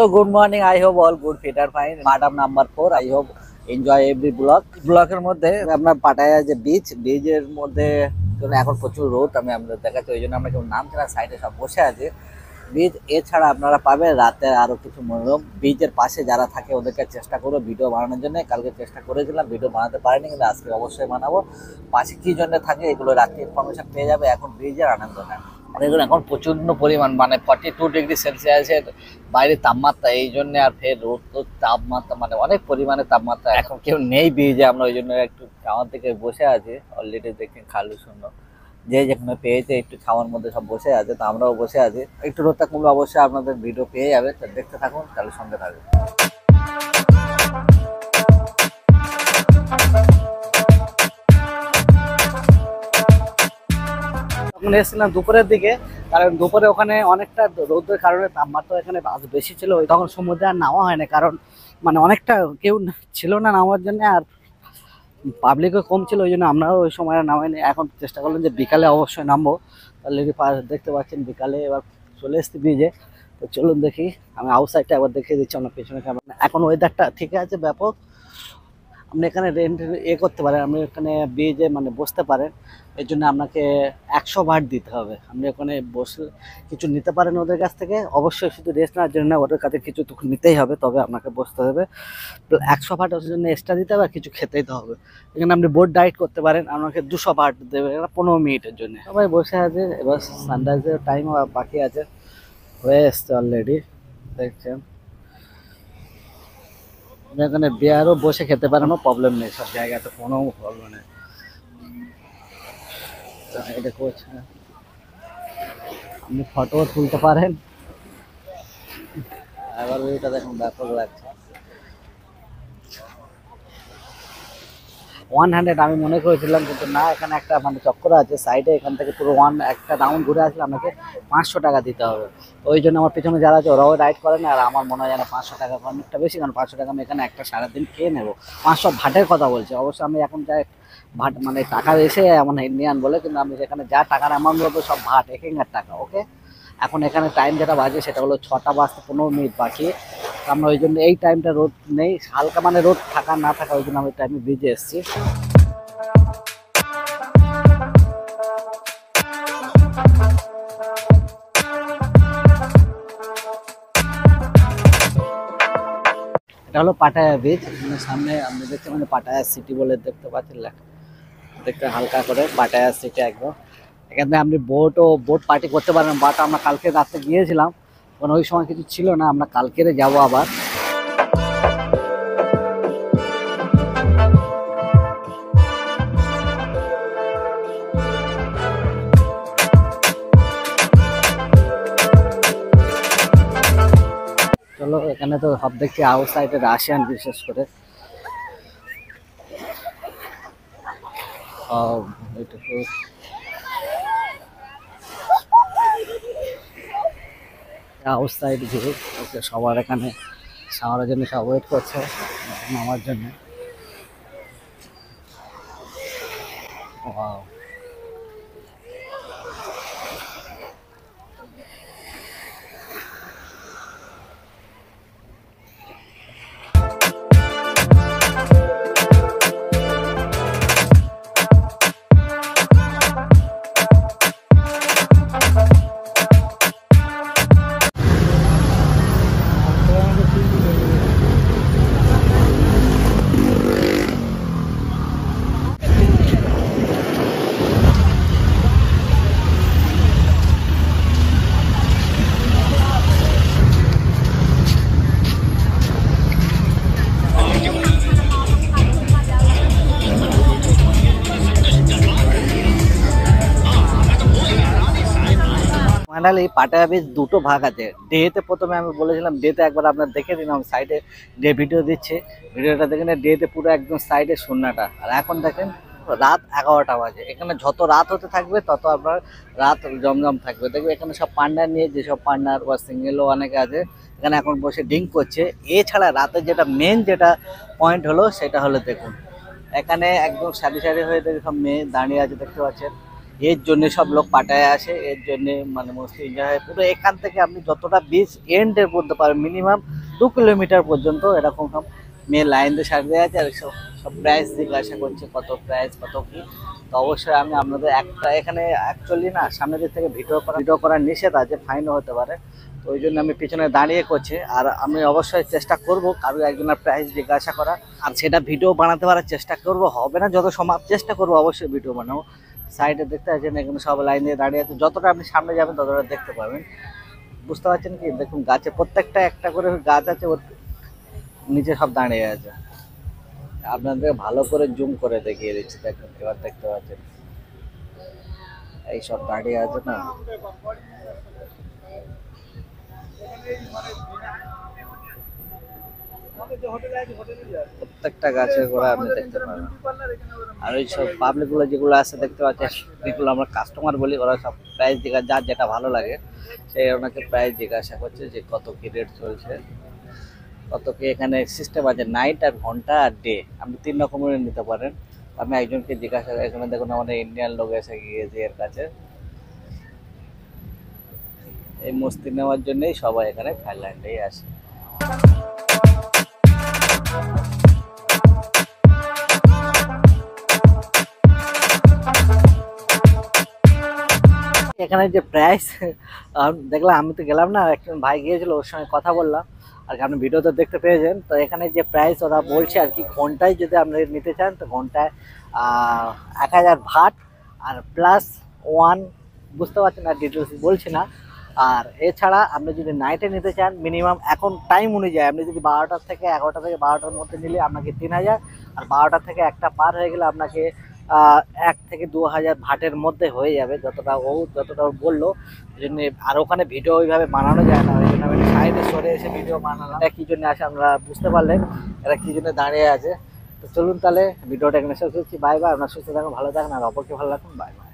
So good morning. I hope all good, fit and fine. Madam number 4. I hope enjoy every vlog. ব্লগের মধ্যে আপনার Pattaya যে বীজের মধ্যে এখন প্রচুর রোদ আমি আপনাদের দেখাচ্ছি, ওই জন্য আমরা কেউ নামছি না, সাইডে সব বসে আছে। বীজ এছাড়া আপনারা পাবেন রাতে আরো কিছু মনোরম। বীজের পাশে যারা থাকে ওদেরকে চেষ্টা করবো ভিডিও বানানোর জন্য। কালকে চেষ্টা করেছিলাম, ভিডিও বানাতে পারিনি, কিন্তু আজকে অবশ্যই বানাবো। পাশে কি জন্য থাকে এগুলো রাত্রে ইনফরমেশন পেয়ে যাবে। এখন বীজের আনন্দ নেন। দেখুন এখন প্রচন্ড পরিমাণ মানে 42 ডিগ্রি সেলসিয়াসের বাইরে তাপমাত্রা, এই জন্য আর ফের রোদ তাপমাত্রা মানে অনেক পরিমাণে তাপমাত্রা। এখন কেউ নেই বীজে, আমরা ওই জন্য একটু ছাওয়ার থেকে বসে আছি। অলরেডি দেখেন খালু শূন্য, যে যেখানে পেয়েছে একটু ছাওয়ার মধ্যে সব বসে আছে, তো আমরাও বসে আছি। একটু রোদটা কমলে অবশ্যই আপনাদের ভিডিও পেয়ে যাবে, তো দেখতে থাকুন, তাহলে সঙ্গে থাকবে। তখন এসেছিলাম দুপুরের দিকে, কারণ দুপুরে ওখানে অনেকটা রোদের কারণে তাপমাত্রা এখানে বেশি ছিল। তখন সমুদ্রে আর নামা হয় না, কারণ মানে অনেকটা কেউ ছিল না নামার জন্য, আর পাবলিকও কম ছিল, ওই জন্য আমরাও ওই সময় নামাইনি। এখন চেষ্টা করলাম যে বিকালে অবশ্যই নামবো। অলরেডি দেখতে পাচ্ছেন বিকালে এবার চলে এসছি ব্রিজে। তো চলুন দেখি, আমি আউটসাইডটা একবার দেখিয়ে দিচ্ছি আমার পেছনে কেমন। এখন ওয়েদারটা ঠিক আছে ব্যাপক, আপনি এখানে রেন্ট করতে পারেন, আপনি এখানে ব্রিজে মানে বসতে পারেন। এর জন্য আপনাকে 100 বাট দিতে হবে। আপনি ওখানে বসে কিছু নিতে পারেন ওদের কাছ থেকে, অবশ্যই শুধু রেস্ট নেওয়ার জন্য ওদের কাছে কিছু তো নিতেই হবে, তবে আপনাকে বসতে হবে। 100 বাট ওর জন্য এক্সট্রা দিতে হবে, আর কিছু খেতেই তো হবে। এখানে আপনি বোট ডাইট করতে পারেন, আপনাকে 200 বাট দেবে 15 মিনিটের জন্য। সবাই বসে আছে, এবার সানরাইজের টাইম বাকি আছে, হয়ে এসছে অলরেডি দেখছেন। এখানে বিয়ারও বসে খেতে পারেন, প্রবলেম নেই, সব জায়গাতে কোনো প্রবলেম নেই। এটা করছে, আপনি ফটো তুলতে পারেন। এবার এটা দেখুন ব্যাপক লাগছে। 100 আমি মনে করেছিলাম, কিন্তু না, এখানে একটা মানে চক্কর আছে সাইডে, এখান থেকে পুরো একটা রাউন্ড ঘুরে আসলে আপনাকে 500 টাকা দিতে হবে। ওই জন্য আমার পিছনে যারা আছে ওরাও রাইড করে না, আর আমার মনে হয় যেন 500 টাকা অনেকটা বেশি, কারণ 500 টাকা আমি এখানে একটা সারাদিন খেয়ে নেবো। 500 ভাটের কথা বলছি, অবশ্যই আমি এখন যাই ভাট মানে টাকা এসে এমন ইন্ডিয়ান বলে, কিন্তু আমি যেখানে যা টাকার অ্যামাউন্ট বলবো সব ভাট, এখানকার টাকা। ওকে, এখন এখানে টাইম যেটা বাজে সেটা হলো 6টা বাজতে 15 মিনিট বাকি। আমরা ওই জন্য এই টাইমটা রোদ নেই, হালকা মানে রোদ থাকা না থাকা, ওই জন্য আমি টাইমে ভিজে এসেছি। এটা হলো পাটায়া বীচ, মানে সামনে আপনি দেখতে মানে পাটায়া সিটি বলে দেখতে পাচ্ছেন লেখা, দেখতে হালকা করে পাটায়া সিটি একদম। এখানে আপনি বোট পার্টি করতে পারেন, বাট আমরা কালকে রাতে গিয়েছিলাম, কারণ ওই সময় কিছু ছিল না। আমরা কালকেরে যাবো আবার। চলো, এখানে তো সব দেখছি আউটসাইডে রাশিয়ান, বিশেষ করে আউটসাইড ভিউ। ওকে, সবার এখানে সামারের জন্য সব ওয়েট করছে নামার জন্য। ওয়াও, ফাইনালি পাটায়া বীচ দুটো ভাগ আছে। ডেতে প্রথমে আমি বলেছিলাম, ডেতে একবার আপনার দেখে দিন, আমি সাইডে ডে ভিডিও দিচ্ছি, ভিডিওটা দেখে না। ডেতে পুরো একদম সাইডে শূন্যটা, আর এখন দেখেন রাত 11টা বাজে। এখানে যত রাত হতে থাকবে তত আপনার রাত জমজম থাকবে। দেখবে এখানে সব পান্ডার নিয়ে, যেসব পান্ডার বা সিঙ্গেলও অনেকে আছে এখানে এখন বসে ড্রিঙ্ক করছে। এছাড়া রাতে যেটা মেন যেটা পয়েন্ট হলো সেটা হলো দেখুন, এখানে একদম সারি সারি হয়ে দেখে সব মেয়ে দাঁড়িয়ে আছে, দেখতে পাচ্ছেন। এর জন্য সব লোক পাটায় আসে, এর জন্য মানে মস্ত এনজয় হয় পুরো। এখান থেকে আপনি যতটা বিচ এন্ডের করতে পারেন মিনিমাম 2 কিলোমিটার পর্যন্ত এরকম সব মেয়ে লাইন দিয়ে সারিয়ে আছে, আর সব সব প্রাইস জিজ্ঞাসা করছে কত প্রাইস কত কি। তো অবশ্যই আমি আপনাদের একটা এখানে অ্যাকচুয়ালি না সামনের দিক থেকে ভিডিও করা নিষেধ আছে, ফাইনও হতে পারে। তো ওই জন্য আমি পিছনে দাঁড়িয়ে করছি, আর আমি অবশ্যই চেষ্টা করব কারো একজনের প্রাইস জিজ্ঞাসা করা, আর সেটা ভিডিও বানাতে পারার চেষ্টা করব। হবে না যত সম্ভব চেষ্টা করব অবশ্যই ভিডিও বানাবো। সাইডে দেখতে পাচ্ছেন এখানে সব লাইন দিয়ে দাঁড়িয়ে আছে, যতটা আপনি সামনে যাবেন ততটা দেখতে পাবেন। বুঝতে পারছেন কি, দেখুন গাছে প্রত্যেকটা একটা করে গাছ আছে, ওর নিচে সব দাঁড়িয়ে আছে। আপনাদের ভালো করে জুম করে দেখিয়ে দিচ্ছি, দেখুন এবার দেখতে পাচ্ছেন এই সব দাঁড়িয়ে আছে না। প্রত্যেকটা গাছের গোড়া আপনি দেখতে পাবেন। আর ওই সব পাবলিক গুলো যেগুলো আছে দেখতে পাচ্ছেন, যেগুলো আমরা কাস্টমার বলি, ওরা সব প্রাইস জিজ্ঞাসা, যার যেটা ভালো লাগে সেই ওনাকে প্রাইস জিজ্ঞাসা করছে যে কত কি রেট চলছে, কত কি। এখানে সিস্টেম আছে নাইট আর ঘন্টা আর ডে, আপনি 3 রকমের নিতে পারেন। আমি একজনকে জিজ্ঞাসা, এখানে দেখুন আমাদের ইন্ডিয়ান লোক এসে গিয়েছে এর কাছে। এই মস্তি নেওয়ার জন্যই সবাই এখানে থাইল্যান্ডেই আসে। এখানে যে প্রাইস দেখলাম, আমি তো গেলাম না, একজন ভাই গিয়েছিল ওর সঙ্গে কথা বললাম আর কি, আপনি ভিডিওতে দেখতে পেয়েছেন। তো এখানে যে প্রাইস ওরা বলছে আর কি, ঘন্টায় যদি আপনি নিতে চান তো ঘন্টায় 1000 ভাট আর প্লাস ওয়ান, বুঝতে পারছেন না, ডিটেলস বলছি না। আর এছাড়া আপনি যদি নাইটে নিতে চান মিনিমাম এখন টাইম অনুযায়ী, আপনি যদি 12টা থেকে 11টা থেকে 12টার মধ্যে নিলে আপনাকে 3000, আর 12টা থেকে একটা পার হয়ে গেলে আপনাকে 1 থেকে 2000 ভাটের মধ্যে হয়ে যাবে, যতটা ও বললো। ওই জন্য আর ওখানে ভিডিও ওইভাবে বানানো যায় না, ওই জন্য আমি সাইডে সরে এসে ভিডিও বানালাম। এটা কী জন্য আসে আমরা বুঝতে পারলেন, এরা কী জন্য দাঁড়িয়ে আছে। তো চলুন তাহলে ভিডিওটা এখানে শেষ করছি। বাই বাই, আপনার সুস্থ থাকুন, ভালো থাকুন, আর অপরকে ভালো রাখুন। Bye bye.